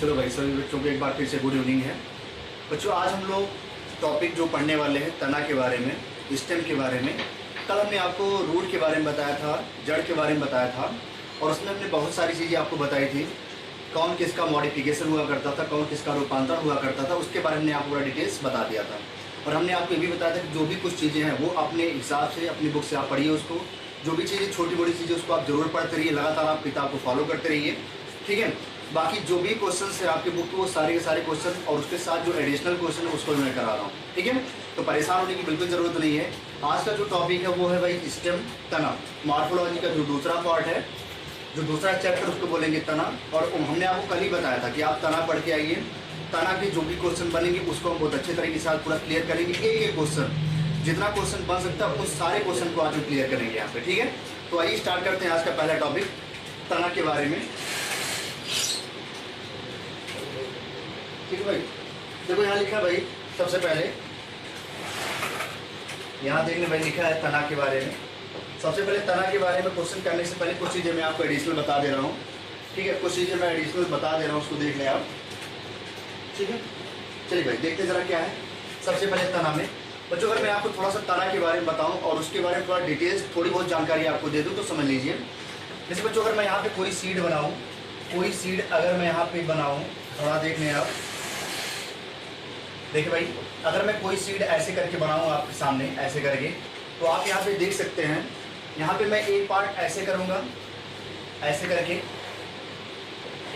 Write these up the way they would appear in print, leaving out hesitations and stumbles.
चलो भाई, सभी बच्चों को एक बार फिर से गुड इवनिंग है। बच्चों, आज हम लोग टॉपिक जो पढ़ने वाले हैं तना के बारे में, स्टेम के बारे में। कल हमने आपको रूट के बारे में बताया था, जड़ के बारे में बताया था, और उसमें हमने बहुत सारी चीज़ें आपको बताई थी। कौन किसका मॉडिफिकेशन हुआ करता था, कौन किसका रूपांतरण हुआ करता था, उसके बारे में हमने आपको पूरा डिटेल्स बता दिया था। और हमने आपको ये भी बताया था कि जो भी कुछ चीज़ें हैं वो अपने हिसाब से अपनी बुक से आप पढ़िए उसको। जो भी चीज़ें छोटी बड़ी चीज़ें उसको आप जरूर पढ़ते रहिए, लगातार आप किताब को फॉलो करते रहिए, ठीक है। बाकी जो भी क्वेश्चन है आपकी बुक में वो सारे के सारे क्वेश्चन और उसके साथ जो एडिशनल क्वेश्चन है उसको मैं करा रहा हूँ, ठीक है। तो परेशान होने की बिल्कुल ज़रूरत नहीं है। आज का जो टॉपिक है वो है भाई स्टेम, तना। मॉर्फोलॉजी का जो दूसरा पार्ट है, जो दूसरा चैप्टर उसको बोलेंगे तना। और हमने आपको कल ही बताया था कि आप तना पढ़ के आइए। तना के जो भी क्वेश्चन बनेंगे उसको हम बहुत अच्छे तरीके से आज पूरा क्लियर करेंगे। एक एक क्वेश्चन, जितना क्वेश्चन बन सकता है उस सारे क्वेश्चन को आज हम क्लियर करेंगे यहाँ पे, ठीक है। तो आइए स्टार्ट करते हैं आज का पहला टॉपिक, तना के बारे में। ठीक है भाई, देखो यहाँ लिखा है भाई, सबसे पहले यहाँ देखने भाई लिखा है तना के बारे में। सबसे पहले तना के बारे में क्वेश्चन करने से पहले कुछ चीज़ें मैं आपको एडिशनल बता दे रहा हूँ, ठीक है। कुछ चीज़ें मैं एडिशनल बता दे रहा हूँ, उसको देख लें आप, ठीक है। चलिए भाई देखते जरा क्या है। सबसे पहले तना में बच्चों, अगर मैं आपको थोड़ा सा तना के बारे में बताऊं और उसके बारे में थोड़ा डिटेल्स, थोड़ी बहुत जानकारी आपको दे दूं तो समझ लीजिए। जैसे बच्चों, अगर मैं यहाँ पे कोई सीड बनाऊं, कोई सीड अगर मैं यहाँ पे बनाऊं, थोड़ा देख लें आप। देखिए भाई, अगर मैं कोई सीड ऐसे करके बनाऊं आपके सामने, ऐसे करके, तो आप यहाँ पे देख सकते हैं। यहाँ पे मैं एक पार्ट ऐसे करूँगा, ऐसे करके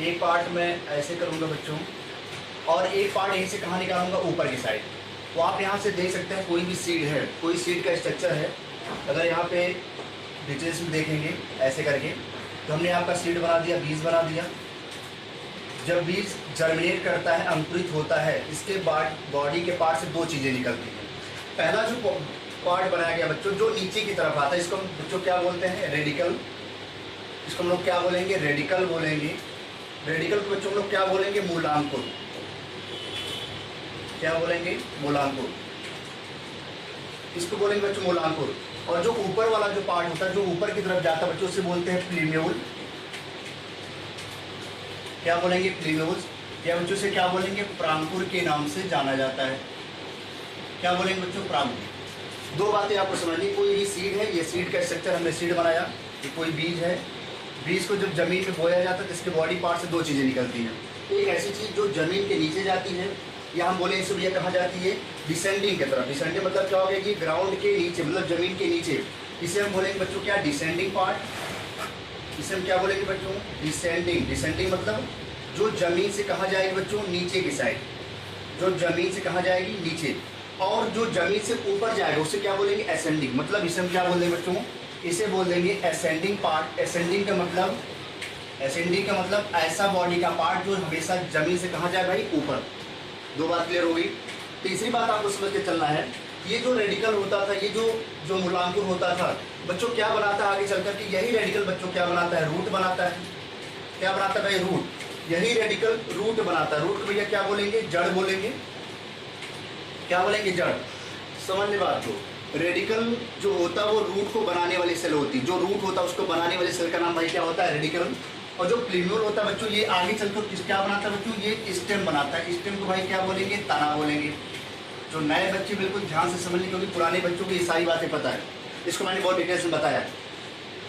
एक पार्ट मैं ऐसे करूँगा बच्चों, और एक पार्ट यहीं से कहाँ निकालूंगा, ऊपर की साइड। तो आप यहाँ से देख सकते हैं कोई भी सीड है, कोई सीड का स्ट्रक्चर है। अगर यहाँ पे डिटेल्स में देखेंगे ऐसे करके, तो हमने आपका सीड बना दिया, बीज बना दिया। जब बीज जर्मिनेट करता है, अंकुरित होता है, इसके बाद बॉडी के पार्ट से दो चीज़ें निकलती हैं। पहला जो पार्ट बनाया गया बच्चों, जो नीचे की तरफ आता है, इसको हम बच्चों क्या बोलते हैं, रेडिकल। इसको हम लोग क्या बोलेंगे, रेडिकल बोलेंगे। रेडिकल को बच्चों हम लोग क्या बोलेंगे, मूलांकुर। क्या बोलेंगे, मूलांकुर। इसको बोलेंगे बच्चों मूलांकुर। और जो ऊपर वाला जो पार्ट होता है, जो ऊपर की तरफ जाता है बच्चों, उसे बोलते हैं प्लीम्यूल। क्या बोलेंगे, प्लीम्यूल्स। या बच्चों से क्या बोलेंगे, प्रांकुर के नाम से जाना जाता है। क्या बोलेंगे बच्चों, प्रांकुर। दो बातें आपको समझनी, कोई भी सीड है, ये सीड का स्ट्रक्चर हमने सीड बनाया, ये कोई बीज है। बीज को जब जमीन में बोया जाता है तो इसके बॉडी पार्ट से दो चीज़ें निकलती हैं। एक ऐसी चीज़ जो जमीन के नीचे जाती है, या हम बोले इसे भैया कहा जाती है डिसेंडिंग की तरफ। डिसेंडिंग मतलब क्या हो गया कि ग्राउंड के नीचे, मतलब जमीन के नीचे। इसे हम बोलेंगे बच्चों क्या, डिसेंडिंग पार्ट। इसे हम क्या बोलेंगे बच्चों, डिसेंडिंग। डिसेंडिंग मतलब जो जमीन से कहा जाएगी बच्चों, नीचे की साइड। जो जमीन से कहा जाएगी नीचे, और जो जमीन से ऊपर जाएगा उसे क्या बोलेंगे, असेंडिंग। मतलब इसे हम क्या बोल देंगे बच्चों, इसे बोल देंगे असेंडिंग पार्ट। असेंडिंग का मतलब, असेंडिंग का मतलब ऐसा बॉडी का पार्ट जो हमेशा जमीन से कहा जाए भाई, ऊपर। दो बात क्लियर हो गई। तीसरी बात आपको समझ के चलना है, ये जो रेडिकल होता था, ये जो मूलांकुर होता था बच्चों, क्या बनाता है आगे चलकर के, यही रेडिकल बच्चों क्या बनाता है, रूट बनाता है। क्या बनाता है भाई, रूट। यही रेडिकल रूट बनाता है। रूट को भैया क्या बोलेंगे, जड़ बोलेंगे। क्या बोलेंगे, जड़। समझने बात को, रेडिकल जो होता है वो रूट को बनाने वाली सेल होती है। जो रूट होता है उसको बनाने वाली सेल का नाम भाई क्या होता है, रेडिकल। और जो प्लीम्यूल होता है बच्चों, ये आगे चलकर क्या बनाता है बच्चों, ये स्टेम बनाता है। स्टेम को भाई क्या बोलेंगे, तना बोलेंगे। जो नए बच्चे बिल्कुल ध्यान से समझ लें, क्योंकि पुराने बच्चों को ये सारी बातें पता है, इसको मैंने बहुत डिटेल्स में बताया।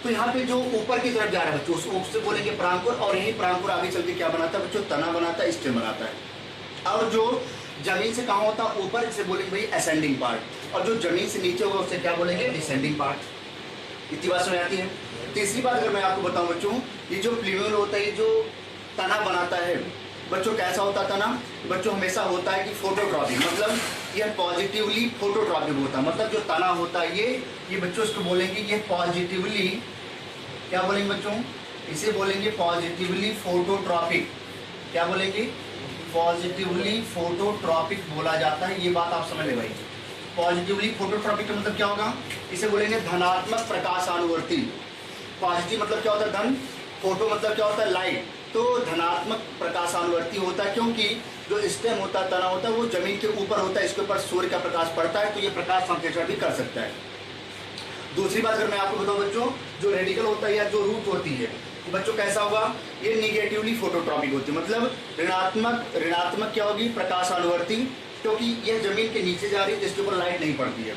तो यहाँ पे जो ऊपर की तरफ जा रहा है बच्चों, उससे बोलेंगे प्रांकुर। और यही प्रांकुर आगे चल के क्या बनाता है बच्चों, तना बनाता है, स्टेम बनाता है। और जो जमीन से कहाँ होता है, ऊपर, इसे बोलेंगे भाई असेंडिंग पार्ट। और जो जमीन से नीचे होगा उसे क्या बोलेंगे, डिसेंडिंग पार्ट। इतनी बात समझ आती है। तीसरी बात अगर मैं आपको बताऊं बच्चों, ये जो प्लीम्यूल होता है, ये जो तना बनाता है बच्चों, कैसा होता है तना बच्चों, हमेशा होता है कि फोटोट्रॉपिक। मतलब यह पॉजिटिवली फोटोट्रॉपिक होता है। मतलब जो तना होता है ये बच्चों इसको बोलेंगे, ये पॉजिटिवली, क्या बोलेंगे बच्चों, इसे बोलेंगे पॉजिटिवली फोटोट्रॉपिक। क्या बोलेंगे, पॉजिटिवली फोटोट्रॉपिक बोला जाता है। ये बात आप समझ ले भाई। पॉजिटिवली फोटोट्रॉपिक का मतलब क्या होगा, इसे बोलेंगे धनात्मक प्रकाशानुवर्ती। पॉजिटिव मतलब क्या होता है, धन। फोटो मतलब क्या होता है, लाइट। तो धनात्मक प्रकाशानुवर्ती होता है, क्योंकि जो स्टेम होता है, तना होता है, वो जमीन के ऊपर होता है, इसके ऊपर सूर्य का प्रकाश पड़ता है, तो ये प्रकाश संश्लेषण भी कर सकता है। दूसरी बात अगर मैं आपको बताऊं बच्चों, जो रेडिकल होता है या जो रूट होती है, तो बच्चों कैसा होगा, ये निगेटिवली फोटोट्रॉपिक होती है, मतलब ऋणात्मक क्या होगी, प्रकाशानुवर्ती, क्योंकि यह जमीन के नीचे जा रही है जिसके ऊपर लाइट नहीं पड़ती है।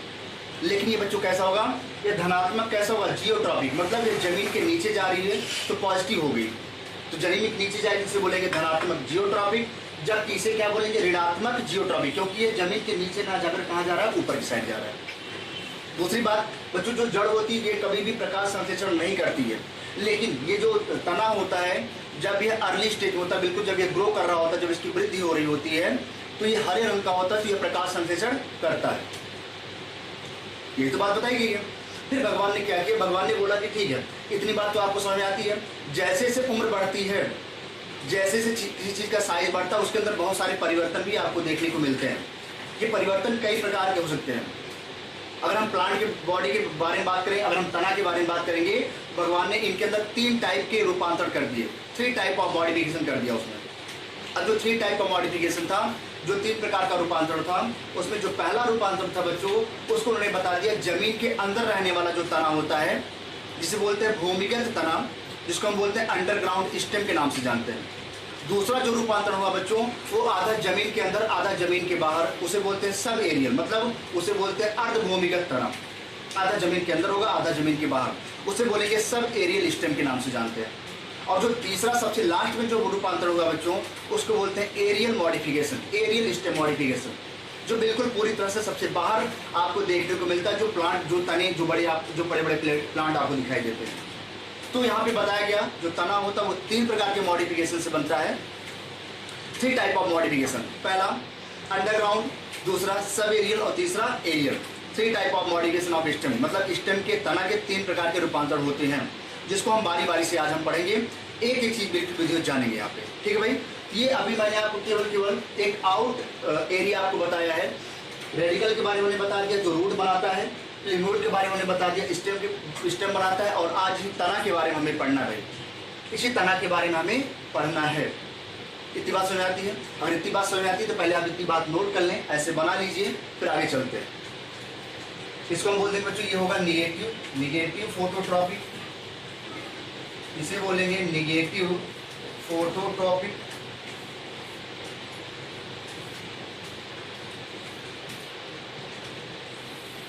लेकिन ये बच्चों कैसा होगा, ये धनात्मक कैसा होगा, जियोट्रॉपिक, मतलब ये जमीन के नीचे जा रही है तो पॉजिटिव हो गई, तो जमीन के नीचे जाएगी इसे बोलेंगे धनात्मक जियोट्रॉपिक, जबकि इसे क्या बोलेंगे, ऋणात्मक जियोट्रॉपिक, क्योंकि ये जमीन के नीचे ना जाकर कहाँ जा रहा है, ऊपर की साइड जा रहा है। दूसरी बात बच्चों, जो जड़ होती है ये कभी भी प्रकाश संश्लेषण नहीं करती है, लेकिन ये जो तना होता है जब ये अर्ली स्टेज होता है, बिल्कुल जब ये ग्रो कर रहा होता है, जब इसकी वृद्धि हो रही होती है, तो ये हरे रंग का होता है, तो ये प्रकाश संश्लेषण करता है। ये तो बात बताई गई है। फिर भगवान ने क्या किया, भगवान ने बोला कि ठीक है, इतनी बात तो आपको समझ में आती है, जैसे जैसे उम्र बढ़ती है, जैसे जैसे किसी चीज़ का साइज बढ़ता है, उसके अंदर बहुत सारे परिवर्तन भी आपको देखने को मिलते हैं। ये परिवर्तन कई प्रकार के हो सकते हैं। अगर हम प्लांट के बॉडी के बारे में बात करें, अगर हम तना के बारे में बात करेंगे, भगवान ने इनके अंदर 3 टाइप के रूपांतरण कर दिए, 3 टाइप ऑफ मॉडिफिकेशन कर दिया उसमें। अब जो 3 टाइप का मॉडिफिकेशन था, जो 3 प्रकार का रूपांतरण था, उसमें जो पहला रूपांतरण था बच्चों, उसको उन्होंने बता दिया जमीन के अंदर रहने वाला जो तना होता है, जिसे बोलते हैं भूमिगत तना, जिसको हम बोलते हैं अंडरग्राउंड स्टेम के नाम से जानते हैं। दूसरा जो रूपांतरण हुआ बच्चों, वो आधा जमीन के अंदर आधा जमीन के बाहर, उसे बोलते हैं सब एरियल, मतलब उसे बोलते हैं अर्ध भूमिगत तना, आधा जमीन के अंदर होगा आधा जमीन के बाहर, उसे बोलेंगे सब एरियल स्टेम के नाम से जानते हैं। और जो तीसरा सबसे लास्ट में जो रूपांतरण होगा बच्चों, उसको बोलते हैं aerial modification, aerial stem modification, जो बिल्कुल पूरी तरह से सबसे बाहर आपको देखने को मिलता है, जो प्लांट, जो तने, जो बड़े बड़े प्लांट आपको दिखाई देते हैं। तो यहाँ पे बताया गया जो तना होता है वो 3 प्रकार के मॉडिफिकेशन से बनता है, 3 टाइप ऑफ मॉडिफिकेशन। पहला अंडरग्राउंड, दूसरा सब एरियल और तीसरा aerial. 3 type of modification of stem, मतलब स्टेम के तना के 3 प्रकार के रूपांतरण होते हैं, जिसको हम बारी बारी से आज हम पढ़ेंगे, एक एक चीज वीडियो जानेंगे यहाँ पे, ठीक है भाई। ये अभी मैंने आपको केवल एक आउट एरिया आपको बताया है। रेडिकल के बारे में बता दिया, जो रूट बनाता है, लिम्बोइड के बारे में बता दिया, स्टेम बनाता है, और आज ही तना के बारे में हमें पढ़ना है। इसी तना के बारे में हमें पढ़ना है। इतनी बात समझ में आती है? अगर इतनी बात समझ में आती है तो पहले आप इतनी बात नोट कर लें, ऐसे बना लीजिए, फिर आगे चलते हैं। इसको हम बोलते हैं बच्चों, ये होगा निगेटिव फोटोट्रॉपिक, इसे बोलेंगे निगेटिव फोटोट्रॉपिक।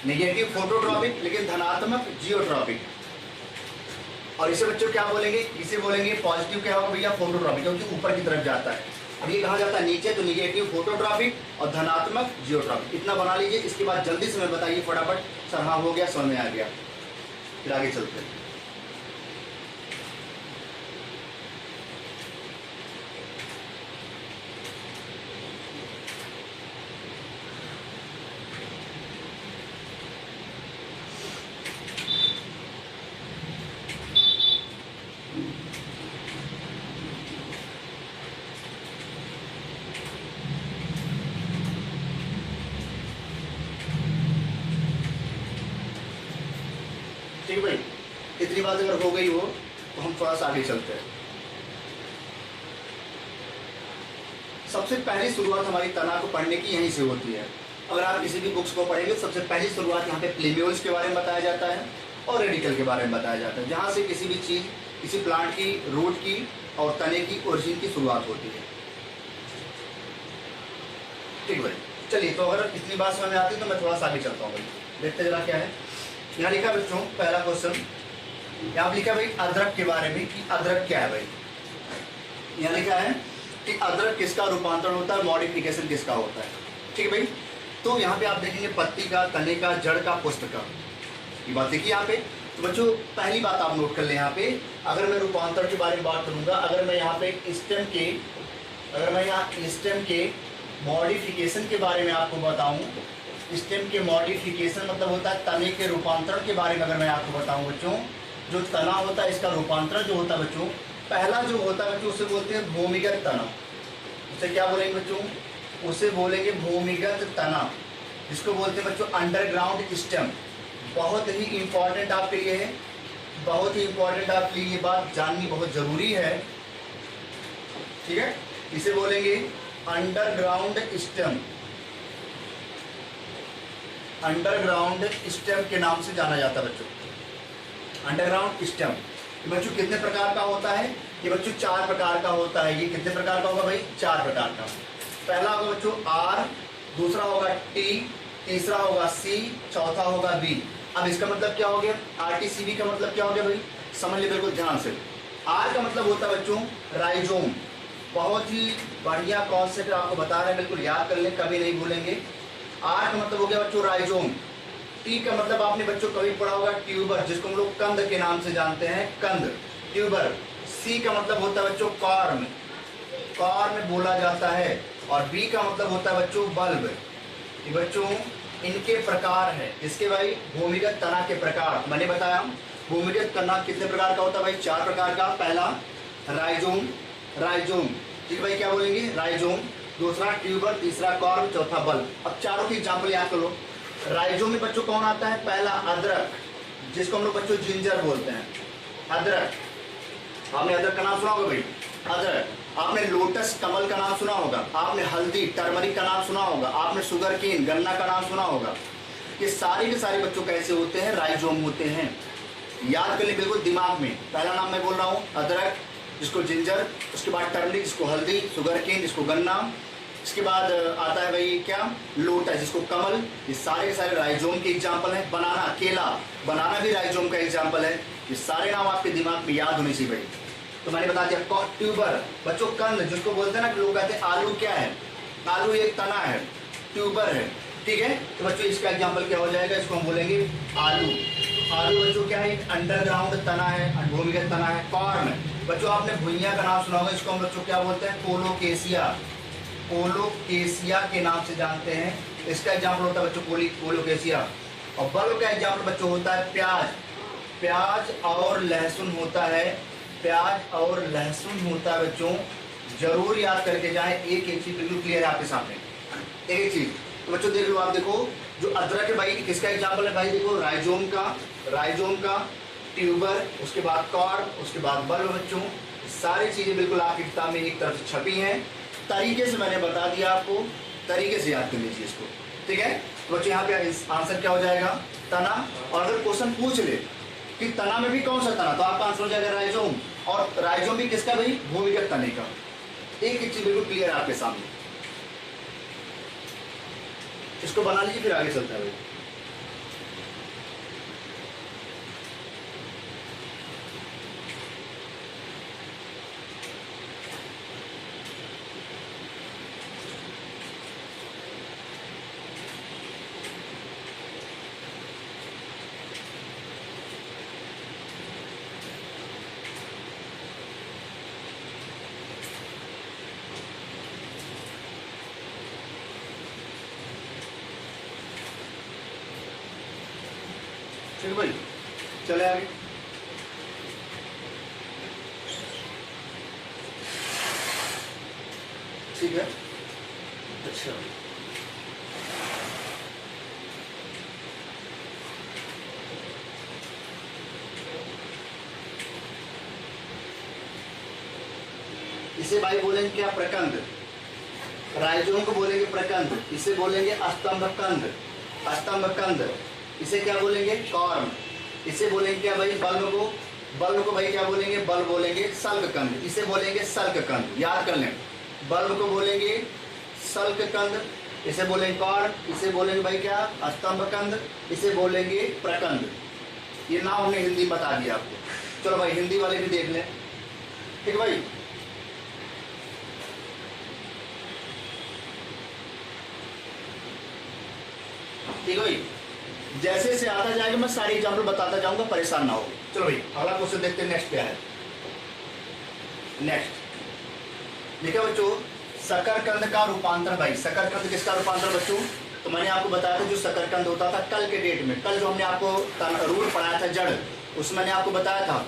नेगेटिव फोटोट्रॉपिक लेकिन धनात्मक जियोट्रॉपिक। और इसे बच्चों क्या बोलेंगे, इसे बोलेंगे पॉजिटिव क्या होगा भैया, फोटोट्रॉपिक, क्योंकि ऊपर की तरफ जाता है। अब ये कहाँ जाता है, नीचे, तो निगेटिव फोटोट्रॉपिक और धनात्मक जियोट्रॉपिक। इतना बना लीजिए। इसके बाद जल्दी से मैं बताइए फटाफट, सर हाँ हो गया, समझ में आ गया, फिर आगे चलते हैं। ठीक है भाई, इतनी बात अगर हो गई हो तो हम थोड़ा सा आगे चलते हैं। सबसे पहली शुरुआत हमारी तना को पढ़ने की यहीं से होती है। अगर आप किसी भी बुक्स को पढ़ेंगे तो सबसे पहली शुरुआत यहाँ पे प्लेम्यूल्स के बारे में बताया जाता है और रेडिकल के बारे में बताया जाता है, जहाँ से किसी भी चीज़, किसी प्लांट की रूट की और तने की ओरिजिन की शुरुआत होती है। ठीक भाई, चलिए, तो अगर इतनी बात समझ में आती है तो मैं थोड़ा सा आगे चलता हूँ भाई। देखते जरा क्या है यहाँ लिखा बच्चों, पहला क्वेश्चन यहाँ लिखा भाई अदरक के बारे में कि अदरक क्या है भाई। यहाँ लिखा है कि अदरक किसका रूपांतरण होता है, मॉडिफिकेशन किसका होता है। ठीक है भाई, तो यहाँ पे आप देखेंगे पत्ती का, तने का, जड़ का, पुष्प का, ये बात देखिए यहाँ पे। तो बच्चों पहली बात आप नोट कर लें यहाँ पे, अगर मैं रूपांतरण के बारे में बात करूँगा, अगर मैं यहाँ पे स्टेम के मॉडिफिकेशन के बारे में आपको बताऊँ, स्टेम के मॉडिफिकेशन मतलब होता है तने के रूपांतरण के बारे में अगर मैं आपको बताऊं बच्चों, जो तना होता है इसका रूपांतरण जो होता है बच्चों, पहला जो होता है बच्चों उसे बोलते हैं भूमिगत तना। उसे क्या बोलेंगे बच्चों, उसे बोलेंगे भूमिगत तना, जिसको बोलते हैं बच्चों अंडरग्राउंड स्टेम। बहुत ही इंपॉर्टेंट आपके लिए है, बहुत ही इंपॉर्टेंट आपके लिए ये बात जाननी बहुत ज़रूरी है। ठीक है, इसे बोलेंगे अंडरग्राउंड स्टेम, अंडरग्राउंड स्टेम के नाम से जाना जाता है बच्चों, अंडरग्राउंड स्टेम। ये बच्चों कितने प्रकार का होता है? ये बच्चों 4 प्रकार का होता है। ये कितने प्रकार का होगा भाई? 4 प्रकार का। पहला होगा बच्चों आर, दूसरा होगा टी, तीसरा होगा सी, चौथा होगा बी। अब इसका मतलब क्या हो गया? RTCB का मतलब क्या हो गया भाई? समझ लीजिए बिल्कुल ध्यान से। आर का मतलब होता है बच्चों राइजोम। बहुत ही बढ़िया कॉन्सेप्ट आपको बता रहे हैं, बिल्कुल याद कर लें, कभी नहीं भूलेंगे। आर का मतलब हो गया बच्चों राइजोम। टी का मतलब आपने बच्चों कभी पढ़ा होगा ट्यूबर, जिसको हम लोग कंद के नाम से जानते हैं, कंद, ट्यूबर। सी का मतलब होता है बच्चों कॉर्म, कॉर्म बोला जाता है। और बी का मतलब होता है बच्चों बल्ब। ये बच्चों इनके प्रकार है, इसके भाई भूमिगत तना के प्रकार मैंने बताया। भूमिगत तना कितने प्रकार का होता है भाई? 4 प्रकार का। पहला राइजोम, राइजोम, ठीक भाई, क्या बोलेंगे? राइजोम। दूसरा ट्यूबर, तीसरा कॉर्म, चौथा बल्ब। अब चारों की एग्जाम्पल याद कर लो। राइजोम में बच्चों कौन आता है? पहला अदरक, जिसको हम लोग बच्चों जिंजर बोलते हैं, अदरक। आपने अदरक का नाम सुना होगा भाई? अदरक। आपने लोटस कमल का नाम सुना होगा, आपने हल्दी टर्मरिक का नाम सुना होगा, आपने शुगर केन गन्ना का नाम सुना होगा। ये सारे के सारे बच्चों कैसे होते हैं? राइजोम होते हैं। याद कर ले बिल्कुल दिमाग में। पहला नाम मैं बोल रहा हूँ अदरक, जिसको जिंजर, उसके बाद टर्मरिक जिसको हल्दी, शुगर केन जिसको गन्ना, इसके बाद आता है भाई क्या? लोटस जिसको कमल। ये सारे के सारे राइजोम के एग्जाम्पल हैं। बनाना, केला, बनाना भी राइजोम का एग्जाम्पल है। ये सारे नाम आपके दिमाग में याद होने चाहिए भाई। तो मैंने बता दिया। ट्यूबर बच्चों कंद, जिसको बोलते हैं ना कि लोग कहते हैं आलू क्या है? आलू एक तना है, ट्यूबर है, ठीक है। तो बच्चों इसका एग्जाम्पल क्या हो जाएगा? इसको हम बोलेंगे आलू। तो आलू बच्चों क्या है? अंडरग्राउंड तना है, भूमिगत तना है। कॉर्म बच्चों आपने भुइयां का नाम सुना होगा, इसको हम बच्चों क्या बोलते हैं? कोलोकेसिया, कोलोकेसिया के नाम से जानते हैं। इसका एग्जाम्पल होता है बच्चों कोलोकेसिया। और बल्ब का एग्जाम्पल बच्चों होता है प्याज, प्याज और लहसुन होता है, प्याज और लहसुन होता है बच्चों। जरूर याद करके जाएं। एक एक चीज बिल्कुल क्लियर है आपके सामने, एक चीज। तो बच्चों देख लो, आप देखो जो अदरक है भाई, किसका एग्जाम्पल है भाई? देखो राइजोम का, राइजोम का, ट्यूबर, उसके बाद कॉर्म, उसके बाद बल्ब। बच्चों सारी चीजें बिल्कुल आपकी किताब में एक तरफ से छपी हैं। तरीके से मैंने बता दिया आपको, तरीके से याद कर लीजिए इसको, ठीक है। तो बच्चों यहाँ पे आंसर क्या हो जाएगा? तना। और अगर क्वेश्चन पूछ ले कि तना में भी कौन सा तना, तो आपका आंसर हो जाएगा राइजोम। और राइजोम भी किसका भाई? भूमिगत तने का। एक एक चीज बिल्कुल क्लियर है आपके सामने। इसको बना लीजिए, फिर आगे चलता है भाई। ठीक भाई, चले आगे। ठीक है, अच्छा इसे भाई बोलेंगे क्या? प्रकंद। राइजोम को बोलेंगे प्रकंद, इसे बोलेंगे स्तंभकंद, स्तंभकंद। इसे क्या बोलेंगे? कॉर्म। इसे बोलेंगे क्या भाई? बल्ब को, बल्ब को भाई क्या बोलेंगे? बल्ब बोलेंगे सल्ककंद, इसे बोलेंगे सल्ककंद। याद कर लें, बल्ब को बोलेंगे सल्ककंद, इसे बोलेंगे कॉर्म, इसे बोलेंगे भाई क्या? स्तंभकंद, इसे बोलेंगे प्रकंद। ये नाम हमने हिंदी में बता दिया आपको। चलो भाई हिंदी वाले भी देख लें, ठीक भाई। ठीक है भाई, जैसे से आता जाएगा मैं सारी एग्जाम्पल बताता जाऊंगा, परेशान ना हो। चलो भाई अगला क्वेश्चन देखते हैं, नेक्स्ट क्या है। नेक्स्ट देखिए बच्चों, शकरकंद का रूपांतर। भाई शकरकंद किसका रूपांतर बच्चों? तो मैंने आपको बताया था जो शकरकंद होता था कल के डेट में, कल जो हमने आपको रूल पढ़ाया था जड़, उसमें मैंने आपको बताया था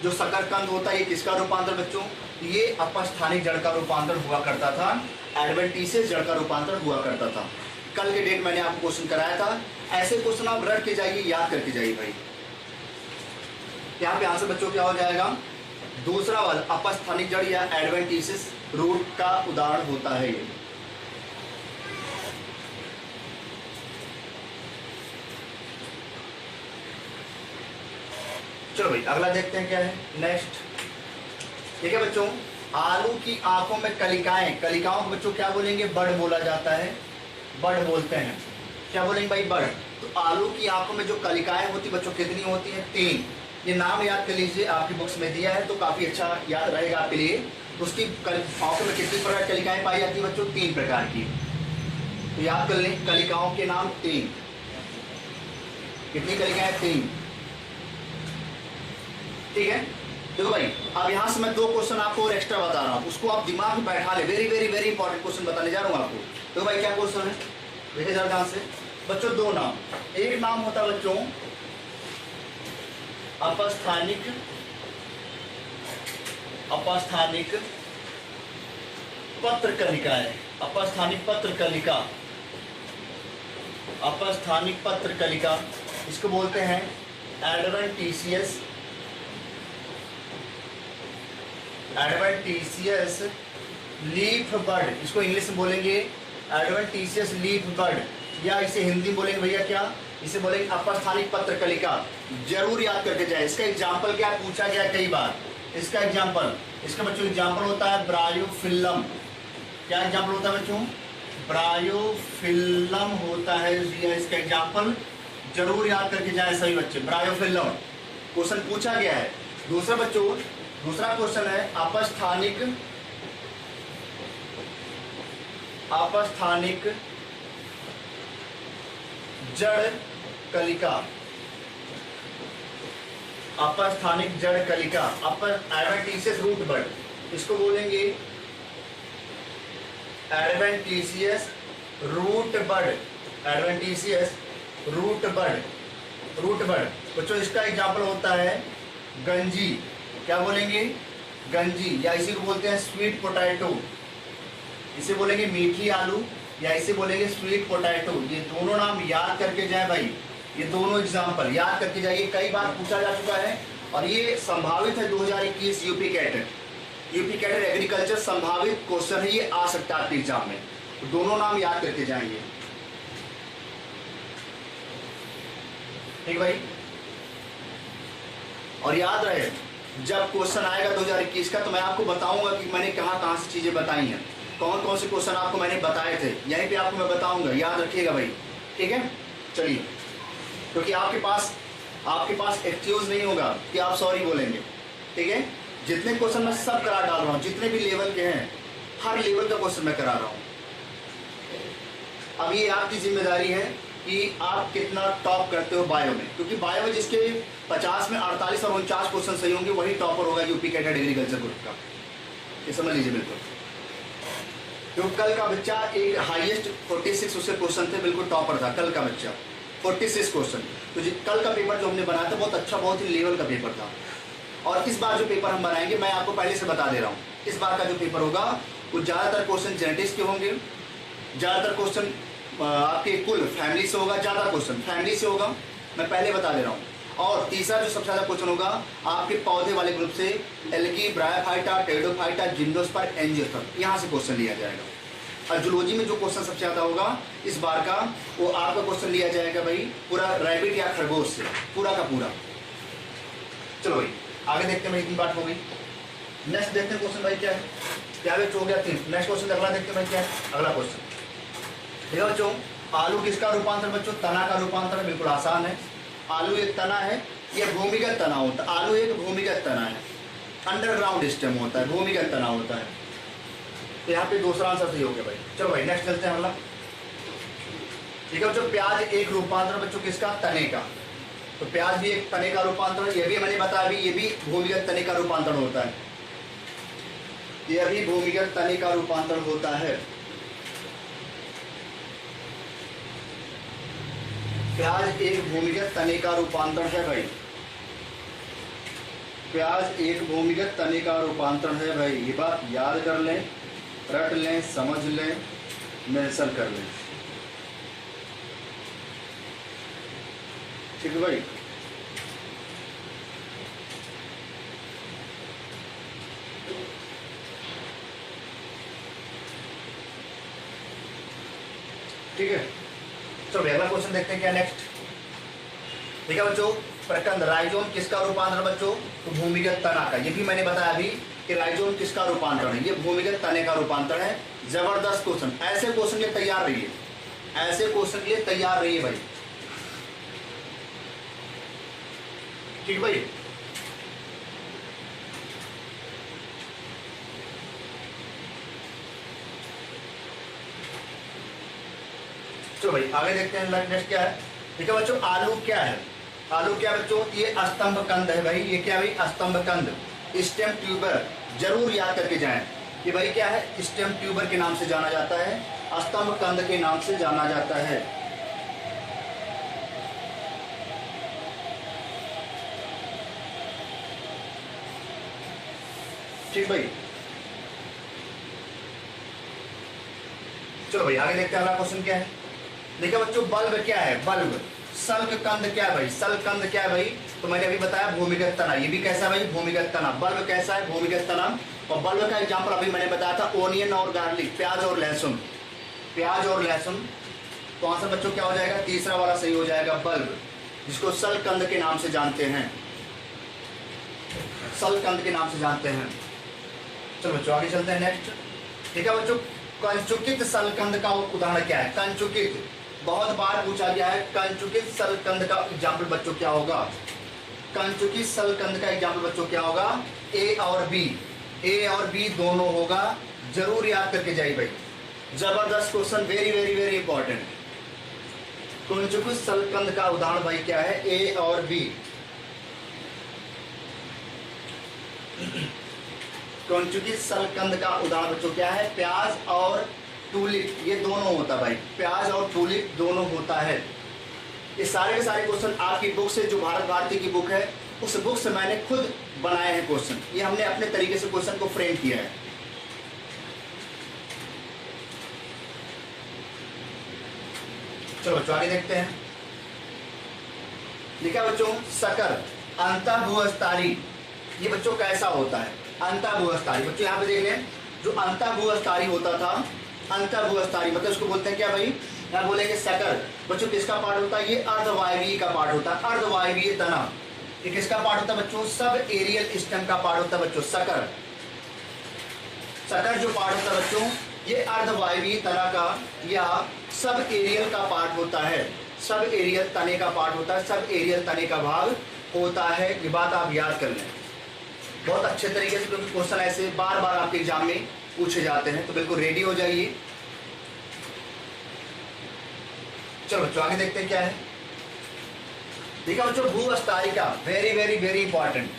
जो शकरकंद होता है ये किसका रूपांतर बच्चों? ये अपस्थानिक जड़ का रूपांतर हुआ करता था, एडवेंटिशियस जड़ का रूपांतर हुआ करता था। कल के डेट मैंने आपको क्वेश्चन कराया था। ऐसे क्वेश्चन आप रट के जाइए, याद करके जाइए भाई। यहाँ पे आंसर बच्चों क्या हो जाएगा? दूसरा वाला अपस्थानिक जड़ या एडवेंटिशियस रूट का उदाहरण होता है ये। चलो भाई अगला देखते हैं क्या है नेक्स्ट। ठीक है बच्चों, आलू की आंखों में कलिकाएं, कलिकाओं को बच्चों क्या बोलेंगे, बड़ बोला जाता है, बड़ बोलते हैं। क्या बोलेंगे भाई, बड़। तो आलू की आंखों में जो कलिकाएं होती बच्चों कितनी होती हैं, 3। ये नाम याद कर लीजिए, आपकी बुक्स में दिया है तो काफी अच्छा याद रहेगा आपके लिए। उसकी आंखों में कितनी प्रकार की कलिकाएं पाई जाती है बच्चों, 3 प्रकार की। तो याद कर लें कलिकाओं के नाम 3। कितनी कलिकाएं, 3। ठीक है। देखो भाई अब यहाँ से मैं 2 क्वेश्चन आपको और एक्स्ट्रा बता रहा हूँ, उसको आप दिमाग में बैठा ले। Very very very important question बताने जा रहा हूँ आपको। तो भाई क्या क्वेश्चन है, देखिए जरा ध्यान से बच्चों। 2 नाम, एक नाम होता है बच्चों अपस्थानिक, अपस्थानिक पत्र कलिकाएं, अपस्थानिक पत्र कलिका, अपस्थानिक पत्र कलिका, इसको बोलते हैं एडवेंटिशियस, एडवेंटिशियस लीफ बर्ड। इसको इंग्लिश में बोलेंगे एडवेंटिशियस लीफ बर्ड, या इसे हिंदी में बोलेंगे भैया क्या, इसे बोलेंगे अपस्थानिक पत्र कलिका। जरूर याद करके जाए। इसका एग्जाम्पल क्या पूछा गया कई बार, इसका एग्जाम्पल, इसका बच्चों एग्जाम्पल होता है ब्रायोफिल्लम। क्या एग्जाम्पल होता है बच्चों, ब्रायोफिल्लम होता है इसका एग्जाम्पल। जरूर याद करके जाए सभी बच्चे, ब्रायोफिल्लम क्वेश्चन पूछा गया है। दूसरा बच्चों, दूसरा क्वेश्चन है अपस्थानिक, अपस्थानिक जड़ कलिका, अपस्थानिक जड़ कलिका, एडवेंटिशियस रूट बर्ड, इसको बोलेंगे adventitious root bud, adventitious root bud, root bud. बच्चों इसका एग्जाम्पल होता है गंजी। क्या बोलेंगे, गंजी, या इसी को बोलते हैं स्वीट पोटैटो, इसे बोलेंगे मीठी आलू, या इसे बोलेंगे स्वीट पोटैटो। ये दोनों नाम याद करके जाए भाई, ये दोनों एग्जाम्पल याद करके जाइए, कई बार पूछा जा चुका है और ये संभावित है 2021 UP cadet, UP cadet agriculture संभावित क्वेश्चन है, ये आ सकता है आपके एग्जाम में। तो दोनों नाम याद करके जाएंगे। ठीक भाई, और याद रहे जब क्वेश्चन आएगा 2021 का तो मैं आपको बताऊंगा कि मैंने कहां कहां से चीजें बताई हैं, कौन कौन से क्वेश्चन आपको मैंने बताए थे, यहीं पे आपको मैं बताऊंगा, याद रखिएगा भाई। ठीक है, चलिए, क्योंकि आपके पास एक्सक्यूज नहीं होगा कि आप सॉरी बोलेंगे। ठीक है, जितने क्वेश्चन मैं सब करा डाल रहा हूँ, जितने भी लेवल के हैं, हर लेवल का क्वेश्चन मैं करा रहा हूँ। अब ये आपकी जिम्मेदारी है कि आप कितना टॉप करते हो बायो में, क्योंकि बायो में जिसके 50 में 48 और 49 क्वेश्चन सही होंगे वही टॉपर होगा यूपी कैडेट एग्रीकल्चर ग्रुप का। ये समझ लीजिए बिल्कुल। क्योंकि कल का बच्चा एक हाईएस्ट 46 उससे क्वेश्चन थे, बिल्कुल टॉपर था कल का बच्चा, 46 क्वेश्चन। तो कल का पेपर जो हमने बनाया था बहुत अच्छा, बहुत ही लेवल का पेपर था। और इस बार जो पेपर हम बनाएंगे मैं आपको पहले से बता दे रहा हूँ, इस बार का जो पेपर होगा वो ज़्यादातर क्वेश्चन जेनेटिक्स के होंगे, ज़्यादातर क्वेश्चन आपके कुल फैमिली से होगा, ज़्यादा क्वेश्चन फैमिली से होगा, मैं पहले बता दे रहा हूँ। और तीसरा जो सबसे ज़्यादा क्वेश्चन होगा आपके पौधे वाले ग्रुप से, algae, bryophyta, pteridophyta, gymnosperm, angiosperm, यहाँ से क्वेश्चन लिया जाएगा। और जूलॉजी में जो क्वेश्चन सबसे ज़्यादा होगा इस बार का, वो आपका क्वेश्चन लिया जाएगा भाई पूरा रैबिट या खरगोश से, पूरा का पूरा। चलो भाई आगे देखते हैं भाई, इतनी बात हो गई। नेक्स्ट देखते हैं क्वेश्चन भाई क्या है, क्या बेच हो गया 3। नेक्स्ट क्वेश्चन अगला देखते हैं भाई क्या है अगला क्वेश्चन। ठीक है बच्चों, आलू किसका रूपांतर बच्चों, तना का रूपांतर, बिल्कुल आसान है। आलू एक तना है, यह भूमिगत तना होता है, आलू एक भूमिगत तना है, अंडरग्राउंड स्टेम होता है, भूमिगत तना होता है। तो यहाँ पे दूसरा आंसर सही हो गया भाई। चलो भाई नेक्स्ट चलते हैं अगला। ठीक है बच्चों, प्याज एक रूपांतर बच्चों किसका, तने का। तो प्याज भी एक तने का रूपांतर, ये भी मैंने बताया भी, ये भी भूमिगत तने का रूपांतर होता है, यह भी भूमिगत तने का रूपांतर होता है। प्याज एक भूमिगत तने का रूपांतर है भाई, प्याज एक भूमिगत तने का रूपांतर है भाई। ये बात याद कर लें, रट लें, समझ लें, मेंशन कर लें। ठीक है भाई, ठीक है। चलो अगला क्वेश्चन देखते हैं क्या नेक्स्ट। ठीक है बच्चों, प्रकंद, राइजोम किसका रूपांतरण बच्चों? तो भूमिगत तना का। ये भी मैंने बताया अभी कि राइजोम किसका रूपांतरण है? ये भूमिगत तने का रूपांतरण है। जबरदस्त क्वेश्चन, ऐसे क्वेश्चन के लिए तैयार रहिए, ऐसे क्वेश्चन के लिए तैयार रहिए भाई। ठीक भाई, चलो भाई आगे देखते हैं नेक्स्ट क्या है। ठीक है बच्चों, आलू क्या है? आलू क्या बच्चों? ये स्तंभ कंद है भाई। ये क्या भाई? स्तंभ कंद, स्टेम ट्यूबर। जरूर याद करके जाएं कि भाई क्या है? स्टेम ट्यूबर के नाम से जाना जाता है, स्तंभ कंद के नाम से जाना जाता है। ठीक भाई, चलो भाई आगे देखते हैं अगला क्वेश्चन क्या है। देखिए बच्चों, बल्ब क्या है? बल्ब। सल्क कंद क्या है भाई? सल्क कंद क्या है भाई? तो मैंने अभी बताया भूमिगत तना। ये भी कैसा है भाई? भूमिगत तना। बल्ब कैसा है? भूमिगत तना। और बल्ब का एग्जाम्पल अभी मैंने बताया था ओनियन और गार्लिक, प्याज और लहसुन। प्याज और लहसुन। तो आंसर बच्चों क्या हो जाएगा? तीसरा वाला सही हो जाएगा, बल्ब, जिसको सल्क कंद के नाम से जानते हैं, सल्क कंद के नाम से जानते हैं। चलो बच्चों आगे चलते हैं नेक्स्ट। ठीक है बच्चों, कंचुकित सलकंद का उदाहरण क्या है? कंचुकित बहुत बार पूछा गया है। कंचुकित सलकंद का एग्जाम्पल बच्चों क्या होगा? कंचुकित सलकंद का एग्जाम्पल बच्चों क्या होगा? ए और बी, ए और बी दोनों होगा। जरूर याद करके जाइए भाई, जबरदस्त question, very very very important. कंचुकित सलकंद का उदाहरण भाई क्या है? ए और बी। कंचुकित सलकंद का उदाहरण बच्चों क्या है? प्याज और टूलिप, ये दोनों होता है भाई, प्याज और टूलिप दोनों होता है। ये सारे के सारे क्वेश्चन आपकी बुक से, जो भारत भारती की बुक है, उस बुक से मैंने खुद बनाए हैं क्वेश्चन। ये हमने अपने तरीके से क्वेश्चन को फ्रेम किया है। चलो बच्चों आगे देखते हैं। लिखा बच्चों, सकर अंतःभूस्थाली। ये बच्चों कैसा होता है? अंतःभूस्थाली। बच्चों यहाँ पे देख लें, जो अंतःभूस्थाली होता था, अंतःभूस्थाली मतलब इसको बोलते हैं क्या भाई? यहाँ बोलेंगे सकर। बच्चों किसका पार्ट होता है? ये अर्धवायवीय का पार्ट होता है, अर्धवायवीय तना। ये किसका पार्ट होता है बच्चों? सब एरियल स्टेम का पार्ट होता है बच्चों, सकर। सकर जो पार्ट होता है बच्चों, ये अर्धवायवीय तना का या सब एरियल का पार्ट होता है, सब एरियल तने का पार्ट होता है, सब एरियल तने का भाग होता है। ये बात आप याद कर लें बहुत अच्छे तरीके से, क्योंकि क्वेश्चन ऐसे बार बार आपके एग्जाम में पूछे जाते हैं। तो बिल्कुल रेडी हो जाइए। चलो बच्चों आगे देखते हैं क्या है। देखा बच्चों, भूअस्तारिका, वेरी वेरी वेरी इंपॉर्टेंट।